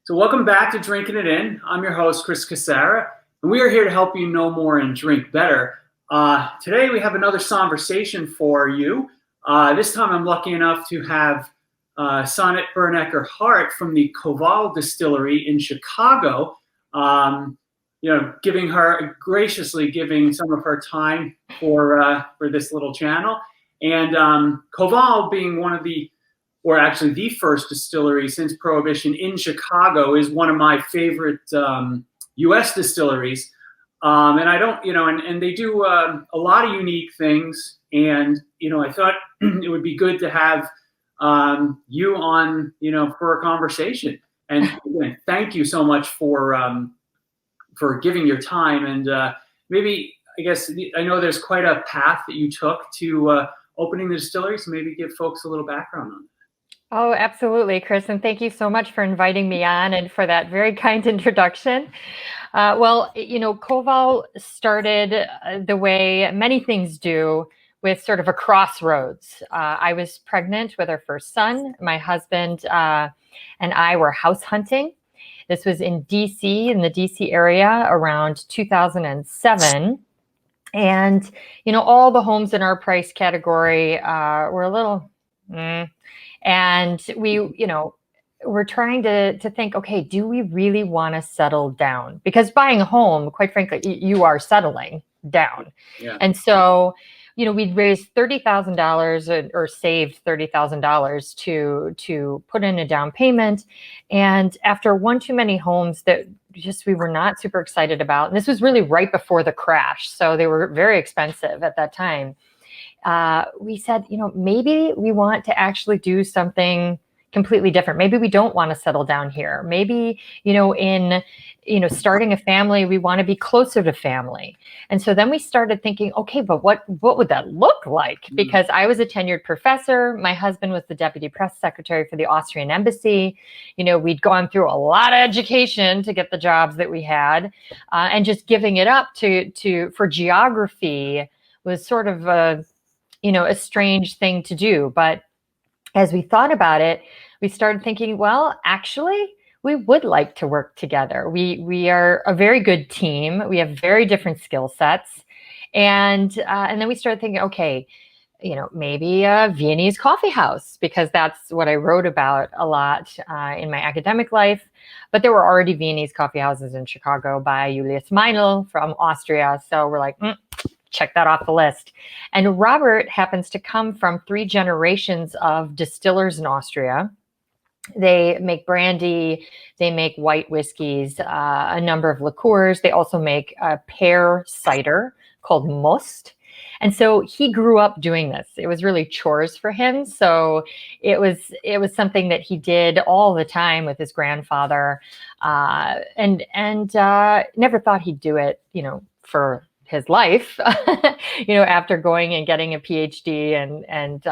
So welcome back to Drinking It In. I'm your host, Chris Casara, and we are here to help you know more and drink better. Today we have another Sommversation for you. This time I'm lucky enough to have Sonat Birnecker Hart from the Koval Distillery in Chicago, graciously giving some of her time for this little channel. And Koval being one of the the first distillery since Prohibition in Chicago, is one of my favorite U.S. distilleries. And they do a lot of unique things. And, I thought it would be good to have you on, for a conversation. And again, thank you so much for giving your time. And I know there's quite a path that you took to opening the distillery. So maybe give folks a little background on that. Oh, absolutely, Chris. And thank you so much for inviting me on and for that very kind introduction. Koval started the way many things do, with sort of a crossroads. I was pregnant with our first son. My husband and I were house hunting. This was in DC, in the DC area, around 2007. And, all the homes in our price category were a little... And we're trying to think, okay, do we really want to settle down? Because buying a home, quite frankly, you are settling down. Yeah. And so, we'd raised $30,000 or saved $30,000 to put in a down payment. And after one too many homes that we were not super excited about, and this was really right before the crash, so they were very expensive at that time. We said, maybe we want to actually do something completely different. Maybe we don't want to settle down here. Maybe, starting a family, we want to be closer to family. And so then we started thinking, okay, but what would that look like? Because I was a tenured professor. My husband was the deputy press secretary for the Austrian embassy. We'd gone through a lot of education to get the jobs that we had, and just giving it up for geography was sort of a strange thing to do. But as we thought about it, we started thinking, well, actually, we would like to work together. We are a very good team. We have very different skill sets. And then we started thinking, okay, maybe a Viennese coffee house, because that's what I wrote about a lot in my academic life. But there were already Viennese coffee houses in Chicago by Julius Meinl from Austria. So we're like, check that off the list. And Robert happens to come from 3 generations of distillers in Austria. They make brandy, they make white whiskeys, a number of liqueurs. They also make a pear cider called Most. And so he grew up doing this. It was really chores for him. So it was something that he did all the time with his grandfather, and never thought he'd do it, for his life, after going and getting a PhD and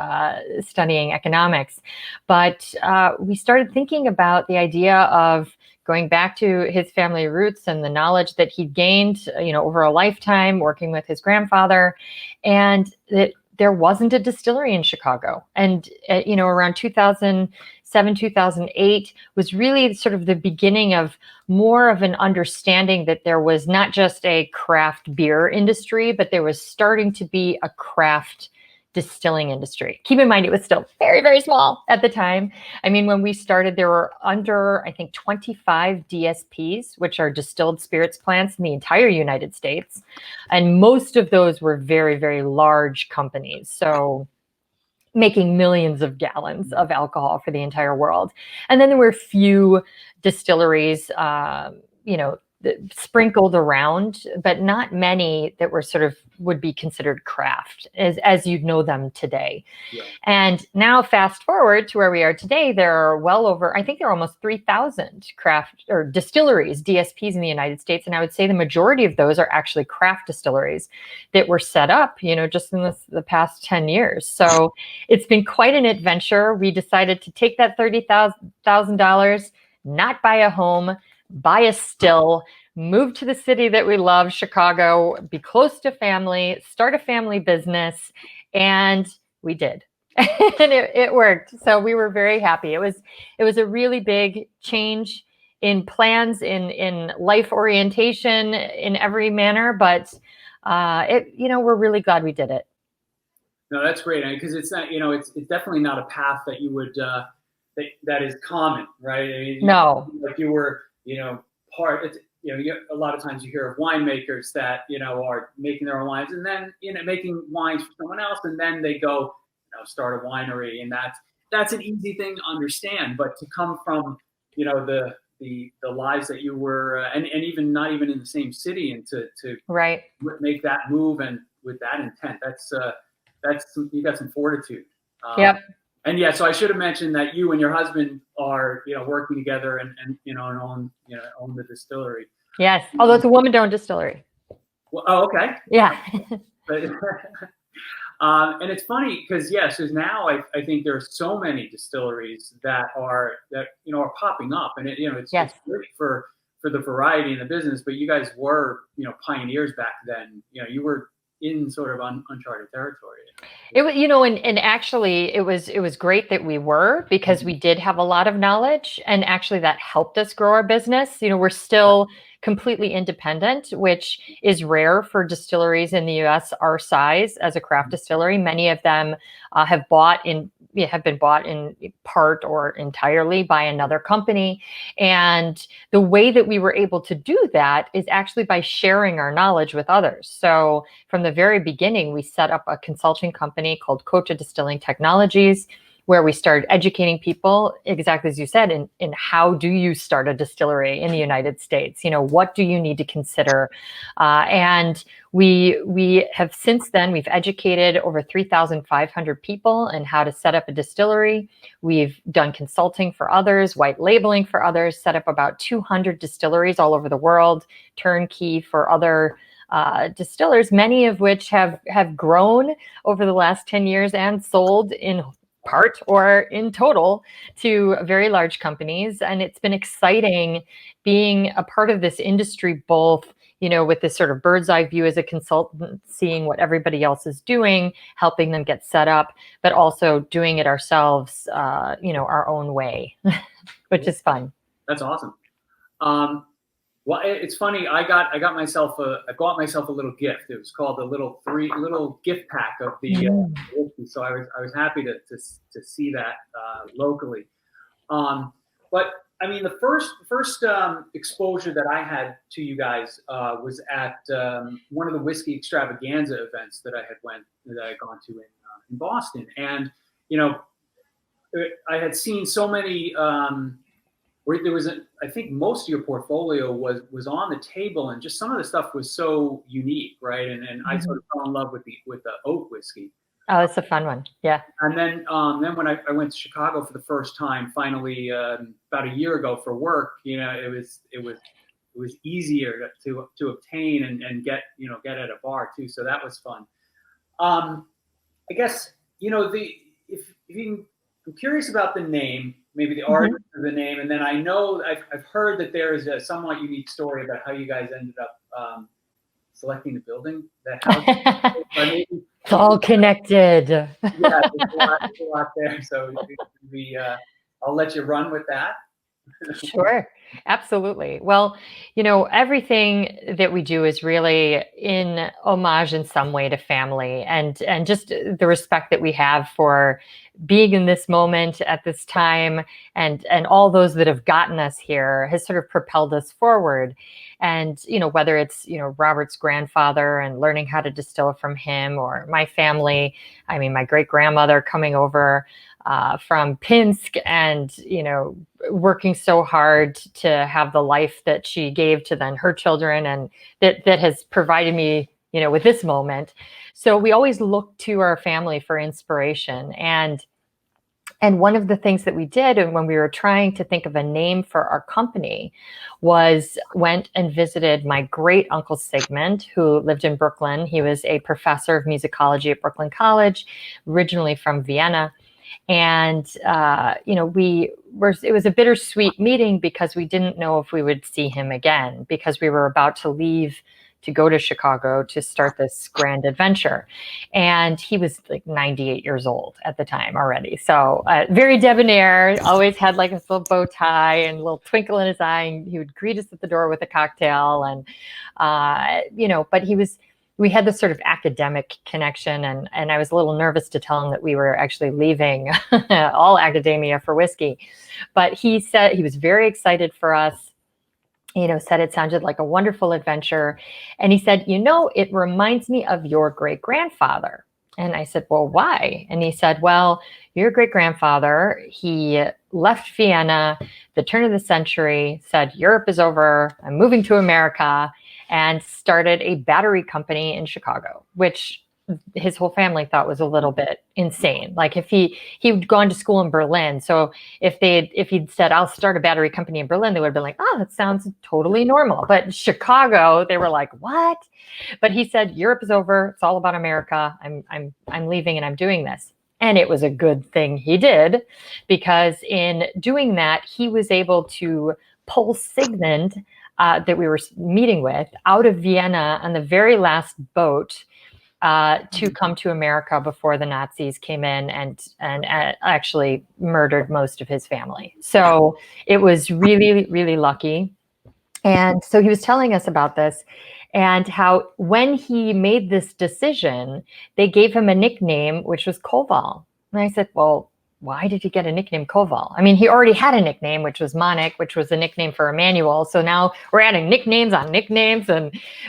studying economics. But we started thinking about the idea of going back to his family roots and the knowledge that he'd gained, over a lifetime working with his grandfather, and that there wasn't a distillery in Chicago. And, around 2007, 2008 was really sort of the beginning of more of an understanding that there was not just a craft beer industry, but there was starting to be a craft distilling industry. Keep in mind, it was still very, very small at the time. I mean, when we started, there were under, I think, 25 DSPs, which are distilled spirits plants in the entire United States. And most of those were very, very large companies. So making millions of gallons of alcohol for the entire world. And then there were a few distilleries, sprinkled around, but not many that were sort of would be considered craft as you'd know them today. Yeah. And now fast forward to where we are today, there are well over, I think there are almost 3,000 craft or distilleries, DSPs in the United States. And I would say the majority of those are actually craft distilleries that were set up, just in the past 10 years. So it's been quite an adventure. We decided to take that $30,000, not buy a home, buy a still, move to the city that we love, Chicago, be close to family, start a family business, and we did. And it worked. So we were very happy. It was a really big change in plans, in life orientation, in every manner. But we're really glad we did it. No, that's great, because it's not, it's definitely not a path that you would that is common, right? I mean, No. like you were, part. A lot of times you hear of winemakers that are making their own wines, and then making wines for someone else, and then they go start a winery, and that's an easy thing to understand. But to come from the lives that you were, and even not even in the same city, and to right. make that move and with that intent, that's you got some fortitude. Yep. And yeah, so I should have mentioned that you and your husband are working together and own the distillery. Yes, although it's a woman-owned distillery. Well, oh, okay. Yeah. But, and it's funny because now I think there are so many distilleries that are popping up, and it's great for the variety in the business. But you guys were pioneers back then. You were in sort of uncharted territory. It was, and actually it was great that we were, because we did have a lot of knowledge, and actually that helped us grow our business. We're still completely independent, which is rare for distilleries in the US our size as a craft distillery. Many of them have been bought in part or entirely by another company. And the way that we were able to do that is actually by sharing our knowledge with others. So from the very beginning, we set up a consulting company called Kota Distilling Technologies, where we started educating people, exactly as you said, in how do you start a distillery in the United States? What do you need to consider? And we have since then, we've educated over 3,500 people in how to set up a distillery. We've done consulting for others, white labeling for others, set up about 200 distilleries all over the world, turnkey for other distillers, many of which have grown over the last 10 years and sold in part or in total to very large companies. And it's been exciting being a part of this industry, both, with this sort of bird's eye view as a consultant, seeing what everybody else is doing, helping them get set up, but also doing it ourselves, our own way, which is fun. That's awesome. Well, it's funny. I got myself a little gift. It was called a little gift pack of the whiskey. So I was happy to see that locally. But I mean, the first exposure that I had to you guys was at one of the whiskey extravaganza events that I had gone to in Boston, and I had seen so many. Where there was I think most of your portfolio was on the table, and just some of the stuff was so unique, right? And I sort of fell in love with the oak whiskey. Oh, it's a fun one, yeah. And then when I went to Chicago for the first time, finally about a year ago for work, it was easier to obtain and get at a bar too. So that was fun. I guess I'm curious about the name. Maybe the origin of the name, and then I know I've heard that there is a somewhat unique story about how you guys ended up selecting the building, that house. It's all connected. Yeah, there's a lot there. So I'll let you run with that. Sure, absolutely. Well, everything that we do is really in homage in some way to family, and just the respect that we have for being in this moment at this time, and all those that have gotten us here has sort of propelled us forward. And whether it's Robert's grandfather and learning how to distill from him, or my family, I mean my great grandmother coming over from Pinsk and working so hard to have the life that she gave to then her children, and that has provided me with this moment. So we always look to our family for inspiration. And one of the things that we did, and when we were trying to think of a name for our company, was went and visited my great uncle Sigmund, who lived in Brooklyn. He was a professor of musicology at Brooklyn College, originally from Vienna. And, it was a bittersweet meeting, because we didn't know if we would see him again, because we were about to leave to go to Chicago to start this grand adventure. And he was like 98 years old at the time already. So very debonair, always had like a little bow tie and a little twinkle in his eye. And he would greet us at the door with a cocktail. And, but we had this sort of academic connection, and I was a little nervous to tell him that we were actually leaving all academia for whiskey. But he said he was very excited for us, said it sounded like a wonderful adventure. And he said, it reminds me of your great-grandfather. And I said, well, why? And he said, well, your great-grandfather, he left Vienna, the turn of the century, said, Europe is over, I'm moving to America, and started a battery company in Chicago, which his whole family thought was a little bit insane. Like if he'd gone to school in Berlin. So if he'd said, I'll start a battery company in Berlin, they would have been like, oh, that sounds totally normal. But Chicago, they were like, what? But he said, Europe is over. It's all about America. I'm leaving and I'm doing this. And it was a good thing he did, because in doing that, he was able to pull Sigmund, that we were meeting with, out of Vienna on the very last boat to come to America before the Nazis came in and actually murdered most of his family. So it was really, really lucky. And so he was telling us about this and how when he made this decision, they gave him a nickname, which was Koval. And I said, well, why did he get a nickname Koval? I mean, he already had a nickname, which was Monik, which was a nickname for Emmanuel. So now we're adding nicknames on nicknames.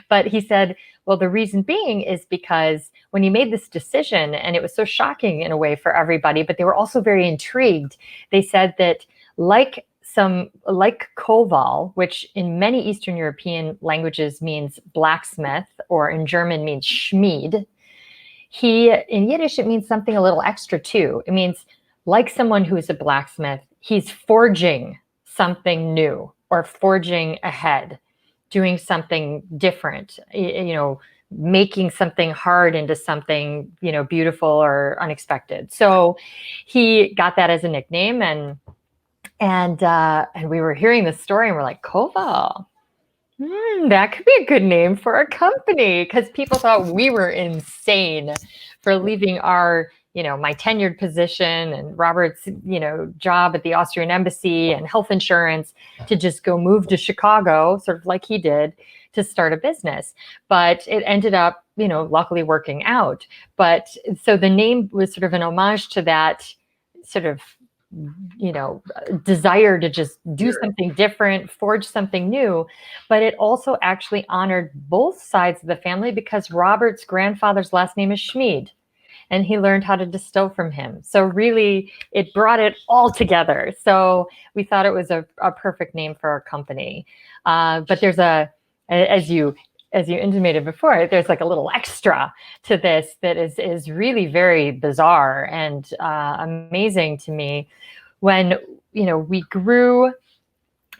But he said, well, the reason being is because when he made this decision, and it was so shocking in a way for everybody, but they were also very intrigued. They said that like Koval, which in many Eastern European languages means blacksmith, or in German means Schmied, in Yiddish, it means something a little extra too. It means like someone who is a blacksmith, he's forging something new or forging ahead, doing something different, making something hard into something, beautiful or unexpected. So he got that as a nickname, and we were hearing this story and we're like, Koval, that could be a good name for a company, because people thought we were insane for leaving our my tenured position and Robert's, job at the Austrian embassy and health insurance to just go move to Chicago, sort of like he did, to start a business. But it ended up, luckily working out. But so the name was sort of an homage to that sort of, desire to just do something different, forge something new. But it also actually honored both sides of the family, because Robert's grandfather's last name is Schmied, and he learned how to distill from him. So really, it brought it all together. So we thought it was a perfect name for our company. But there's as you intimated before, there's like a little extra to this that is really very bizarre and amazing to me. When, we grew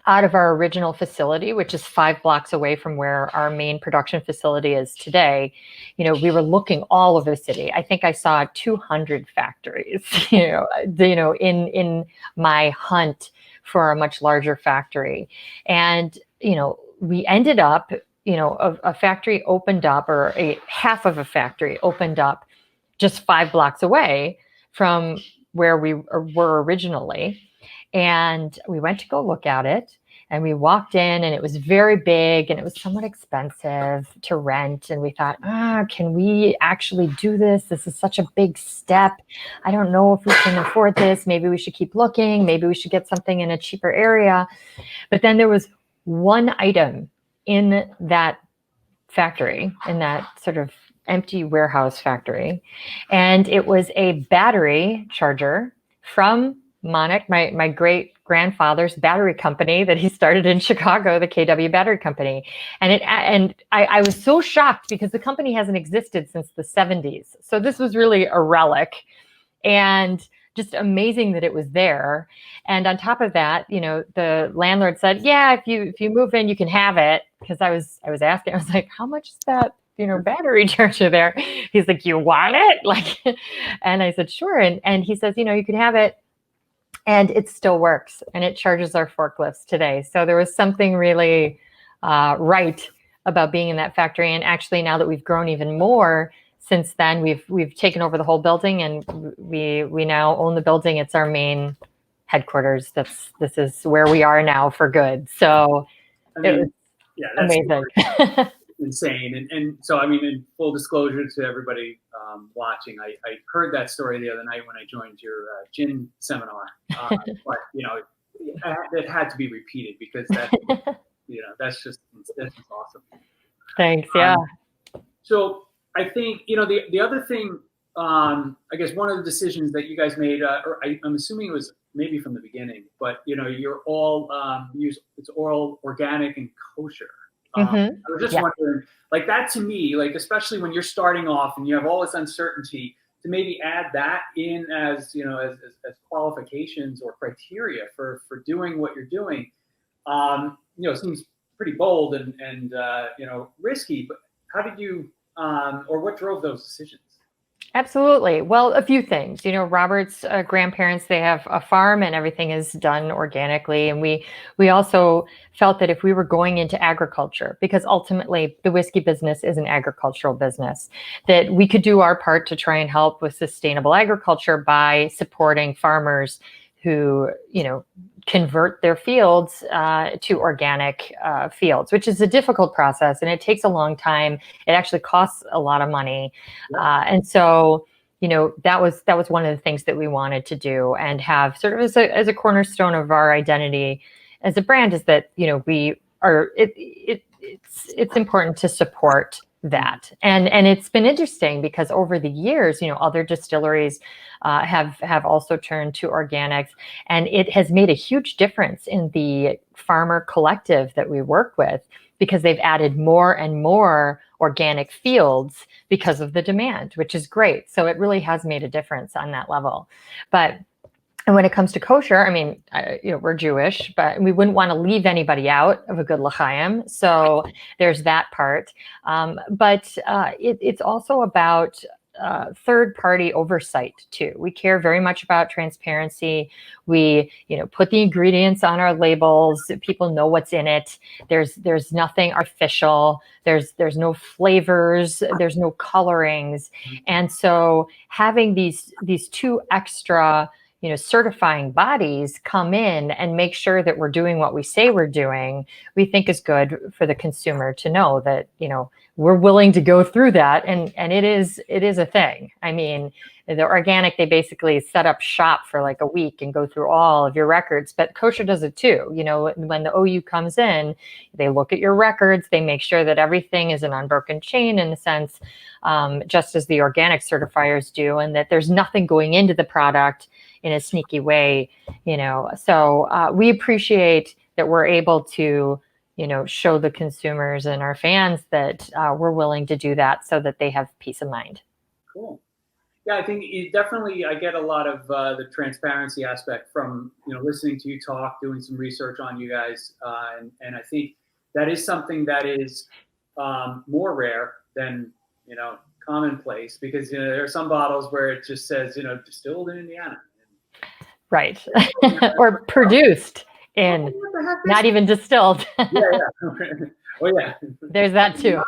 out of our original facility, which is 5 blocks away from where our main production facility is today, we were looking all over the city. I think I saw 200 factories, in my hunt for a much larger factory. And, we ended up, a factory opened up, or half of a factory opened up just 5 blocks away from where we were originally. And we went to go look at it, and we walked in, and it was very big and it was somewhat expensive to rent. And we thought, can we actually do this? This is such a big step. I don't know if we can afford this. Maybe we should keep looking. Maybe we should get something in a cheaper area. But then there was one item in that factory, in that sort of empty warehouse factory. And it was a battery charger from Monik, my great grandfather's battery company that he started in Chicago, the KW Battery Company. And I was so shocked, because the company hasn't existed since the 70s. So this was really a relic, and just amazing that it was there. And on top of that, the landlord said, yeah, if you move in, you can have it. Because I was asking, I was like, how much is that battery charger there? He's like, you want it? And I said, sure. And he says, you can have it. And it still works, and it charges our forklifts today. So there was something really right about being in that factory. And actually, now that we've grown even more since then, we've taken over the whole building, and we now own the building. It's our main headquarters. This is where we are now for good. So I it mean, was yeah, that's amazing. insane. And so, I mean, in full disclosure to everybody watching, I heard that story the other night when I joined your gin seminar. But, you know, it had to be repeated because that, you know, that's just awesome. Thanks. Yeah. So I think, you know, the other thing, I guess one of the decisions that you guys made, or I'm assuming it was maybe from the beginning, but, you know, you're all it's all organic and kosher. I was just wondering, like that to me, like especially when you're starting off and you have all this uncertainty, to maybe add that in as, you know, as qualifications or criteria for doing what you're doing, you know, seems pretty bold and you know, risky. But how did you, or what drove those decisions? Absolutely. Well, a few things. You know, Robert's grandparents, they have a farm and everything is done organically. And we also felt that if we were going into agriculture, because ultimately the whiskey business is an agricultural business, that we could do our part to try and help with sustainable agriculture by supporting farmers who, you know, convert their fields to organic fields, which is a difficult process and it takes a long time. It actually costs a lot of money. And so, you know, that was one of the things that we wanted to do and have sort of as a cornerstone of our identity as a brand, is that, you know, we are, it's important to support that. And it's been interesting because over the years, you know, other distilleries have also turned to organics, and it has made a huge difference in the farmer collective that we work with, because they've added more and more organic fields because of the demand, which is great. So it really has made a difference on that level. And when it comes to kosher, I mean, you know, we're Jewish, but we wouldn't want to leave anybody out of a good l'chaim. So there's that part. But it's also about third-party oversight too. We care very much about transparency. We, you know, put the ingredients on our labels. People know what's in it. There's nothing artificial. There's no flavors. There's no colorings. And so having these two extra, you know, certifying bodies come in and make sure that we're doing what we say we're doing, we think is good for the consumer to know that, you know, we're willing to go through that. And it is a thing. I mean, the organic, they basically set up shop for like a week and go through all of your records, but kosher does it too. You know, when the OU comes in, they look at your records, they make sure that everything is an unbroken chain in a sense, just as the organic certifiers do, and that there's nothing going into the product in a sneaky way, you know. So we appreciate that we're able to, you know, show the consumers and our fans that we're willing to do that so that they have peace of mind. Cool. Yeah, I think I get a lot of the transparency aspect from, you know, listening to you talk, doing some research on you guys. And I think that is something that is more rare than, you know, commonplace, because, you know, there are some bottles where it just says, you know, distilled in Indiana. Right. Or produced in, not even distilled. Yeah. Oh yeah. There's that too.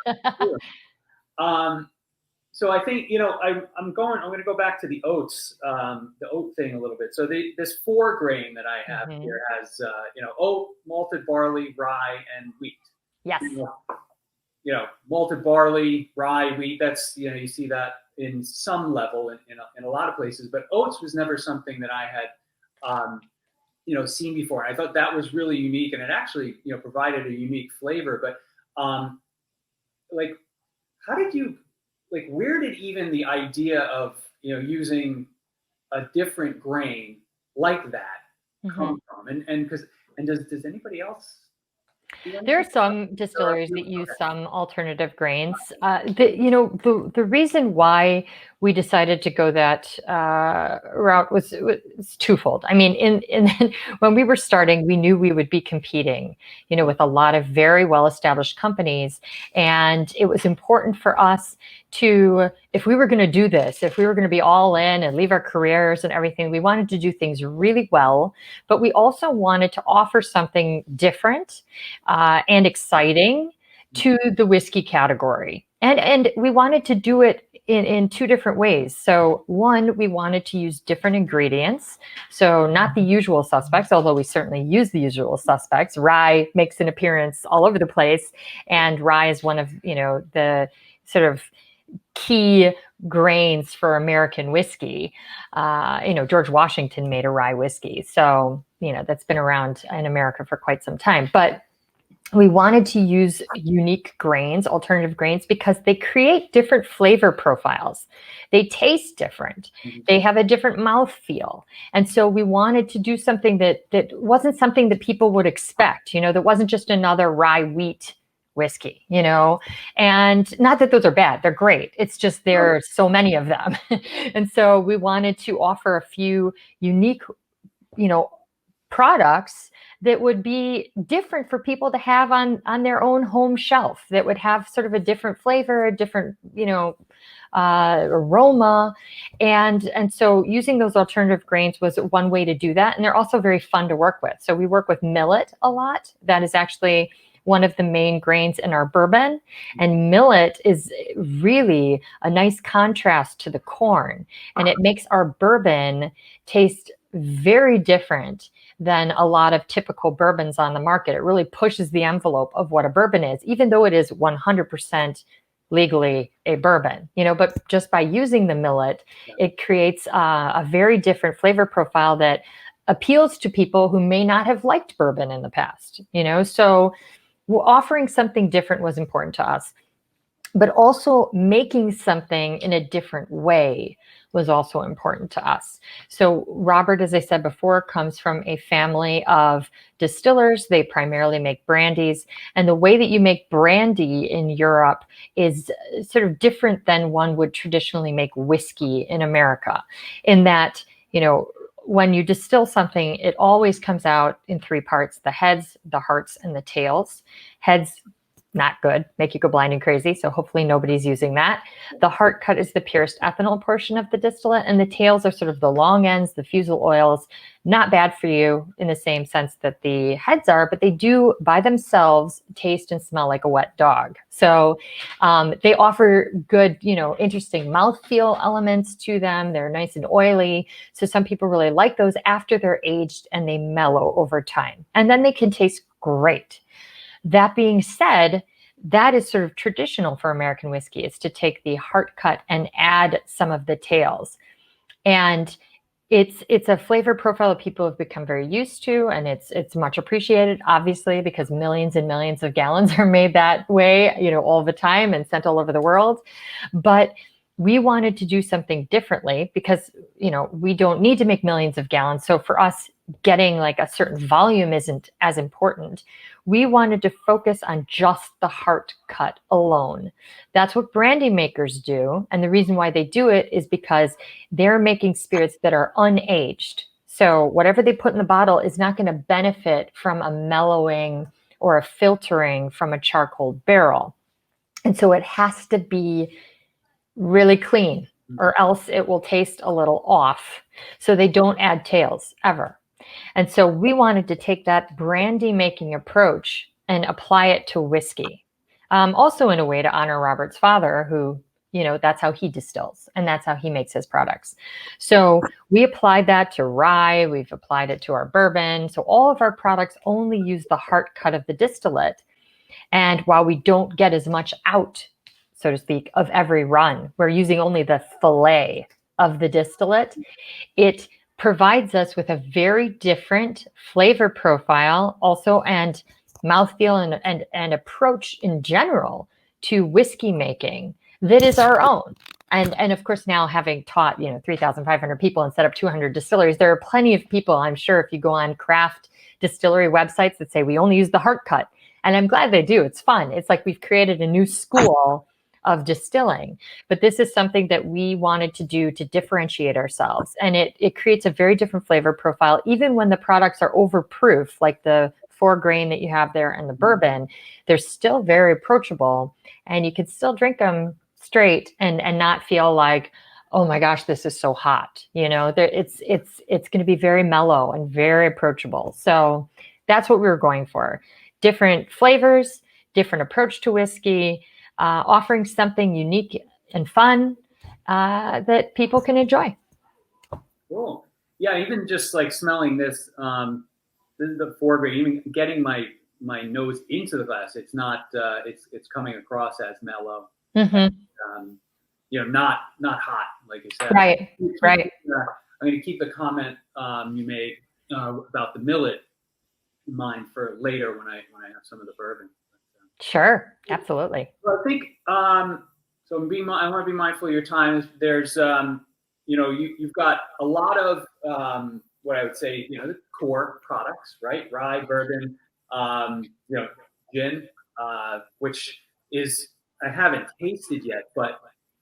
So I think, you know, I'm going to go back to the oats, the oat thing a little bit. So this 4 grain that I have here has, you know, oat, malted barley, rye, and wheat. Yes. You know, malted barley, rye, wheat, that's, you know, you see that in some level in a lot of places, but oats was never something that I had, you know, seen before. And I thought that was really unique, and it actually, you know, provided a unique flavor. But like, how did you, like, where did even the idea of, you know, using a different grain like that come from? And does anybody else? There are some distilleries that use some alternative grains. You know, the reason why we decided to go that route was twofold. I mean, when we were starting, we knew we would be competing, you know, with a lot of very well-established companies, and it was important for us to, if we were going to do this, if we were going to be all in and leave our careers and everything, we wanted to do things really well, but we also wanted to offer something different and exciting to the whiskey category. And we wanted to do it in two different ways. So one, we wanted to use different ingredients. So not the usual suspects, although we certainly use the usual suspects. Rye makes an appearance all over the place. And rye is one of, the sort of key grains for American whiskey. George Washington made a rye whiskey. So, that's been around in America for quite some time. But we wanted to use unique grains, alternative grains, because they create different flavor profiles. They taste different. They have a different mouthfeel. And so we wanted to do something that wasn't something that people would expect, that wasn't just another rye wheat whiskey, and not that those are bad, they're great. It's just there are so many of them. And so we wanted to offer a few unique, products that would be different for people to have on their own home shelf, that would have sort of a different flavor, a different, aroma. And so using those alternative grains was one way to do that. And they're also very fun to work with. So we work with millet a lot. That is actually one of the main grains in our bourbon. And millet is really a nice contrast to the corn. And it makes our bourbon taste very different than a lot of typical bourbons on the market. It really pushes the envelope of what a bourbon is, even though it is 100% legally a bourbon, but just by using the millet, it creates a very different flavor profile that appeals to people who may not have liked bourbon in the past, so offering something different was important to us, but also making something in a different way was also important to us. So Robert, as I said before, comes from a family of distillers. They primarily make brandies. And the way that you make brandy in Europe is sort of different than one would traditionally make whiskey in America, in that, when you distill something, it always comes out in three parts: the heads, the hearts, and the tails. Heads, not good, make you go blind and crazy. So hopefully nobody's using that. The heart cut is the purest ethanol portion of the distillate, and the tails are sort of the long ends, the fusel oils. Not bad for you in the same sense that the heads are, but they do by themselves taste and smell like a wet dog. So they offer good, interesting mouthfeel elements to them. They're nice and oily. So some people really like those after they're aged and they mellow over time. And then they can taste great. That being said, that is sort of traditional for American whiskey, is to take the heart cut and add some of the tails. And it's a flavor profile that people have become very used to, and it's much appreciated, obviously, because millions and millions of gallons are made that way, all the time and sent all over the world. But we wanted to do something differently because, we don't need to make millions of gallons. So for us, getting like a certain volume isn't as important. We wanted to focus on just the heart cut alone. That's what brandy makers do. And the reason why they do it is because they're making spirits that are unaged. So whatever they put in the bottle is not going to benefit from a mellowing or a filtering from a charcoal barrel. And so it has to be really clean, or else it will taste a little off. So they don't add tails ever. And so we wanted to take that brandy making approach and apply it to whiskey. Also in a way to honor Robert's father, who, that's how he distills and that's how he makes his products. So we applied that to rye. We've applied it to our bourbon. So all of our products only use the heart cut of the distillate. And while we don't get as much out, so to speak, of every run, we're using only the fillet of the distillate. It provides us with a very different flavor profile also, and mouthfeel and approach in general to whiskey making that is our own. And of course, now having taught, 3,500 people and set up 200 distilleries, there are plenty of people, I'm sure, if you go on craft distillery websites, that say we only use the heart cut. And I'm glad they do. It's fun. It's like we've created a new school of distilling. But this is something that we wanted to do to differentiate ourselves. And it creates a very different flavor profile, even when the products are overproof, like the 4 grain that you have there and the bourbon. They're still very approachable, and you can still drink them straight and not feel like, oh my gosh, this is so hot. It's going to be very mellow and very approachable. So that's what we were going for. Different flavors, different approach to whiskey, offering something unique and fun that people can enjoy. Cool. Yeah, even just like smelling this, this is the foregrain. Even getting my nose into the glass, it's not. It's coming across as mellow. Not hot, like you said. Right. Right. I'm going to keep the comment you made about the millet in mind for later when I have some of the bourbon. Sure, absolutely. Well, I think so. I want to be mindful of your time. There's you've got a lot of what I would say, the core products, right? Rye, bourbon, gin, which is I haven't tasted yet, but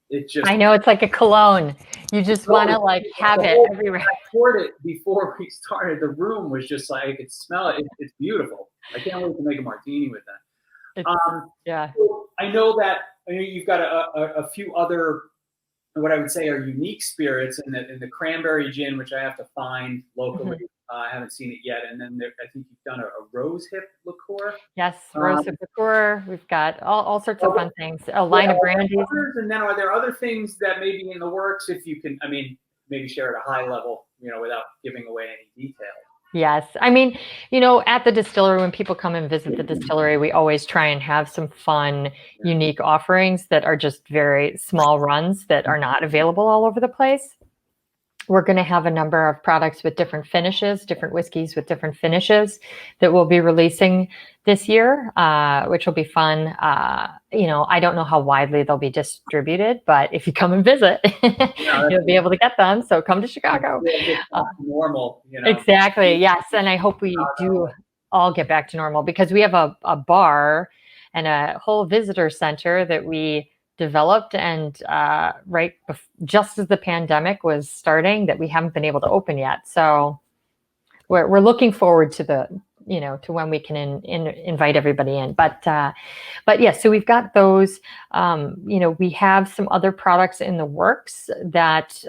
it just. I know it's like a cologne. You just want to like have it everywhere. I poured it before we started. The room was just like, I could smell it. It's beautiful. I can't wait to make a martini with that. Yeah. So I know you've got a few other, what I would say are unique spirits in the cranberry gin, which I have to find locally. I haven't seen it yet. And then I think you've done a rose hip liqueur. Yes, rose hip liqueur. We've got all sorts of fun things. A line of brandies. And then are there other things that may be in the works? If you can, maybe share at a high level, without giving away any details. Yes. At the distillery, when people come and visit the distillery, we always try and have some fun, unique offerings that are just very small runs that are not available all over the place. We're going to have a number of products with different finishes, different whiskeys with different finishes that we'll be releasing this year, which will be fun. I don't know how widely they'll be distributed, but if you come and visit, you'll be able to get them. So come to Chicago. Normal, Exactly. Yes. And I hope we do all get back to normal, because we have a bar and a whole visitor center that we developed and just as the pandemic was starting, that we haven't been able to open yet. So we're looking forward to to when we can invite everybody in. But yes, so we've got those. We have some other products in the works that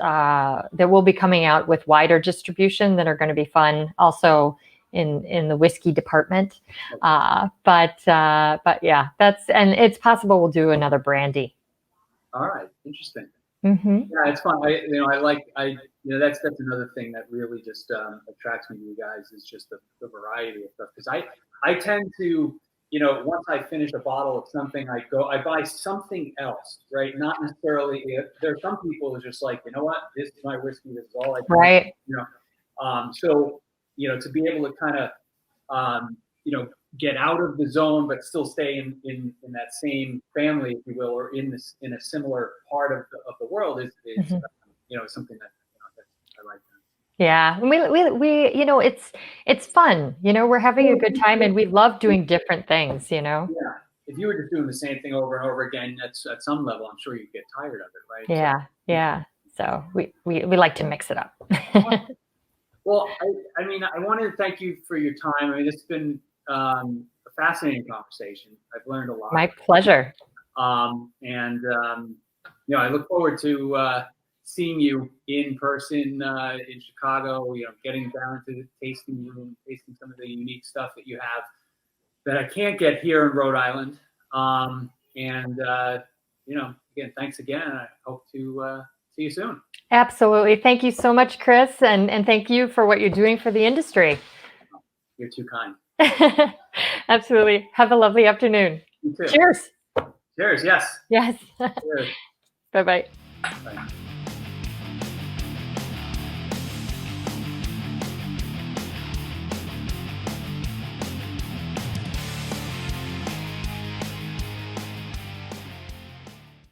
will be coming out with wider distribution that are going to be fun. Also in the whiskey department. But yeah, and it's possible we'll do another brandy. All right, interesting. Yeah, it's fun. That's another thing that really just attracts me to you guys is just the variety of stuff. Because I tend to, once I finish a bottle of something, I buy something else, right? Not necessarily. There are some people who's just like, what, this is my whiskey. This is all I drink. Right. So to be able to kind of get out of the zone, but still stay in that same family, if you will, or in a similar part of the world is something that I like. Yeah, we it's fun. We're having a good time, and we love doing different things. Yeah. If you were just doing the same thing over and over again, that's at some level, I'm sure you'd get tired of it, right? Yeah, yeah. So we like to mix it up. Well, I wanted to thank you for your time. It's been a fascinating conversation. I've learned a lot. My pleasure. I look forward to seeing you in person in Chicago. Getting down to the tasting room, tasting some of the unique stuff that you have that I can't get here in Rhode Island. Again, thanks again. I hope to see you soon. Absolutely. Thank you so much, Chris, and thank you for what you're doing for the industry. You're too kind. Absolutely. Have a lovely afternoon. You too. Cheers. Cheers. Yes. Yes. Cheers. Bye-bye. Bye.